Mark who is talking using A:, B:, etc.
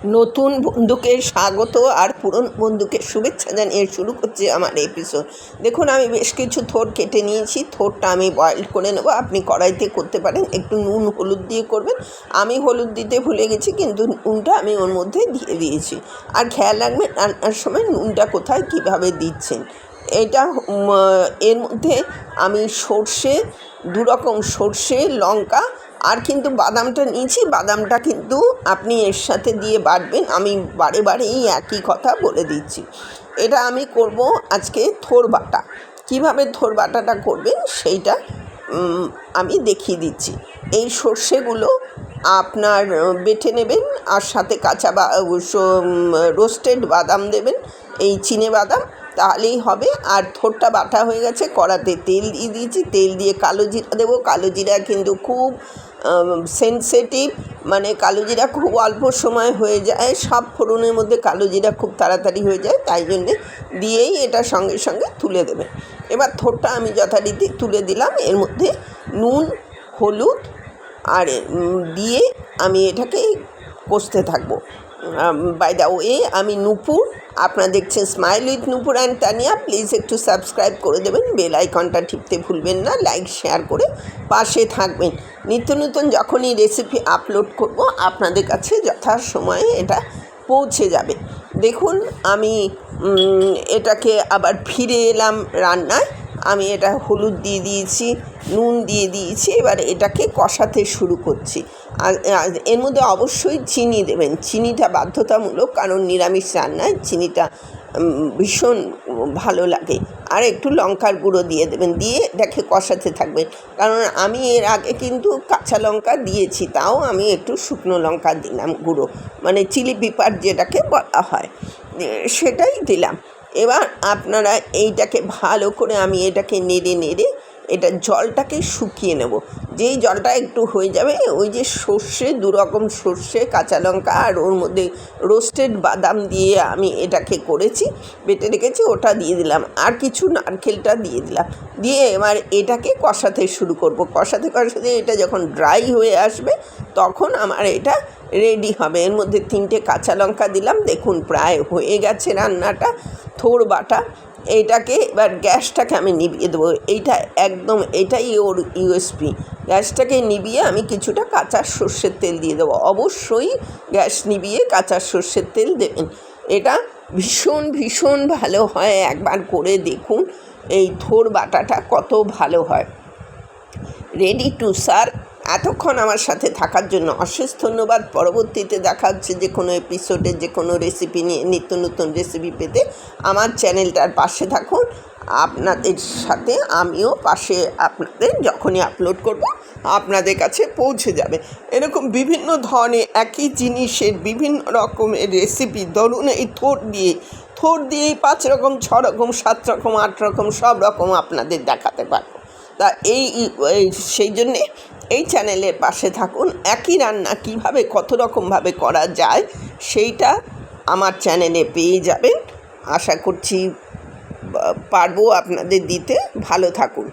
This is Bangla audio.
A: নতুন বন্ধুকে স্বাগত আর পুরনো বন্ধুকে শুভেচ্ছা জানিয়ে শুরু করছি আমার এপিসোড। দেখুন, আমি বেশ কিছু থোড় কেটে নিয়েছি। থোড়টা আমি বয়েল করে নেব। আপনি কড়াইতে করতে পারেন, একটু নুন হলুদ দিয়ে করবেন। আমি হলুদ দিতে ভুলে গেছি, কিন্তু নুনটা আমি ওর মধ্যে দিয়ে দিয়েছি। আর খেয়াল রাখবেন রান্নার সময় নুনটা কোথায় কীভাবে দিচ্ছেন। এটা এর মধ্যে আমি সর্ষে, দুরকম সর্ষে, লঙ্কা আর কিন্তু বাদামটা নিয়েছি। বাদামটা কিন্তু আপনি এর সাথে দিয়ে বাটবেন। আমি বারে বারে এই একই কথা বলে দিচ্ছি। এটা আমি করব আজকে থোড় বাটা। কীভাবে থোড় বাটাটা করবেন সেইটা আমি দেখিয়ে দিচ্ছি। এই সর্ষেগুলো আপনার বেটে নেবেন, আর সাথে কাঁচা রোস্টেড বাদাম দেবেন, এই চিনে বাদাম, তাহলেই হবে। আর থোড়টা বাটা হয়ে গেছে। কড়াতে তেল দিয়ে দিয়েছি, তেল দিয়ে কালো জিরা দেবো। কালো জিরা কিন্তু খুব সেনসিটিভ, মানে কালো জিরা খুব অল্প সময় হয়ে যায়। সব ফোড়নের মধ্যে কালো জিরা খুব তাড়াতাড়ি হয়ে যায়, তাই জন্যে দিয়েই এটা সঙ্গে সঙ্গে তুলে দেবে। এবার থোড়টা আমি যথারীতি তুলে দিলাম। এর মধ্যে নুন, হলুদ আর দিয়ে আমি এটাকে কষতে থাকবো। বাই দ্য ওয়ে, আমি নূপুর, আপনারা দেখছেন smile with Nupur and Tania. Please একটু সাবস্ক্রাইব করে দেবেন, বেল আইকনটা টিপতে ভুলবেন না, লাইক শেয়ার করে পাশে থাকবেন। নিত্য নতুন যখনই রেসিপি আপলোড করব আপনাদের কাছে যথাসময়ে এটা পৌঁছে যাবে। দেখুন, আমি এটাকে আবার ফিরে এলাম রান্নায়। আমি এটা হলুদ দিয়ে দিয়েছি, নুন দিয়ে দিয়েছি। এবার এটাকে কষাতে শুরু করছি। আর এর মধ্যে অবশ্যই চিনি দেবেন। চিনিটা বাধ্যতামূলক, কারণ নিরামিষ রান্নায় চিনিটা ভীষণ ভালো লাগে। আর একটু লঙ্কার গুঁড়ো দিয়ে দেবেন, দিয়ে এটাকে কষাতে থাকবেন। কারণ আমি এর আগে কিন্তু কাঁচা লঙ্কা দিয়েছি, তাও আমি একটু শুকনো লঙ্কা দিলাম গুঁড়ো, মানে চিলি পিপার যেটাকে বলা হয়, সেটাই দিলাম। এবার আপনারা এইটাকে ভালো করে আমি এটাকে নেড়ে নেড়ে এটা জলটাকে শুকিয়ে নেব। যেই জলটা একটু হয়ে যাবে, ওই যে সর্ষে, দুরকম সর্ষে, কাঁচা লঙ্কা আর ওর মধ্যে রোস্টেড বাদাম দিয়ে আমি এটাকে করেছি, বেটে রেখেছি, ওটা দিয়ে দিলাম। আর কিছু নারকেলটা দিয়ে দিলাম। দিয়ে এবার এটাকে কষাতে শুরু করব। কষাতে কষাতে এটা যখন ড্রাই হয়ে আসবে তখন আমার এটা রেডি হবে। এর মধ্যে 3টে কাঁচা লঙ্কা দিলাম। দেখুন, প্রায় হয়ে গেছে রান্নাটা, থোড় বাটা। এইটাকে এবার গ্যাসটাকে আমি নিভিয়ে দেবো। এটাই ওর ইউএসপি। গ্যাসটাকে নিভিয়ে আমি কিছুটা কাঁচা সর্ষের তেল দিয়ে দেবো। অবশ্যই গ্যাস নিভিয়ে কাঁচা সর্ষের তেল দেবেন। এটা ভীষণ ভীষণ ভালো হয়, একবার করে দেখুন এই থোড় বাটাটা কত ভালো হয়। Ready to serve. এতক্ষণ আমার সাথে থাকার জন্য অশেষ ধন্যবাদ। পরবর্তীতে দেখা হচ্ছে যে কোনো এপিসোডে যে কোনো রেসিপি নিয়ে। নিত্য নতুন রেসিপি পেতে আমার চ্যানেলটার পাশে থাকুন। আপনাদের সাথে আমিও পাশে, আপনাদের যখনই আপলোড করব আপনাদের কাছে পৌঁছে যাবে। এরকম বিভিন্ন ধরনের একই জিনিসের বিভিন্ন রকমের রেসিপি, ধরুন এই থোড় দিয়েই 5 রকম, 6 রকম, 7 রকম, 8 রকম, সব রকম আপনাদের দেখাতে পারবো। তা সেই জন্যে এই চ্যানেলের পাশে থাকুন। একই রান্না কীভাবে কত রকমভাবে করা যায় সেইটা আমার চ্যানেলে পেয়ে যাবেন। আশা করছি পারবো আপনাদের দিতে। ভালো থাকুন।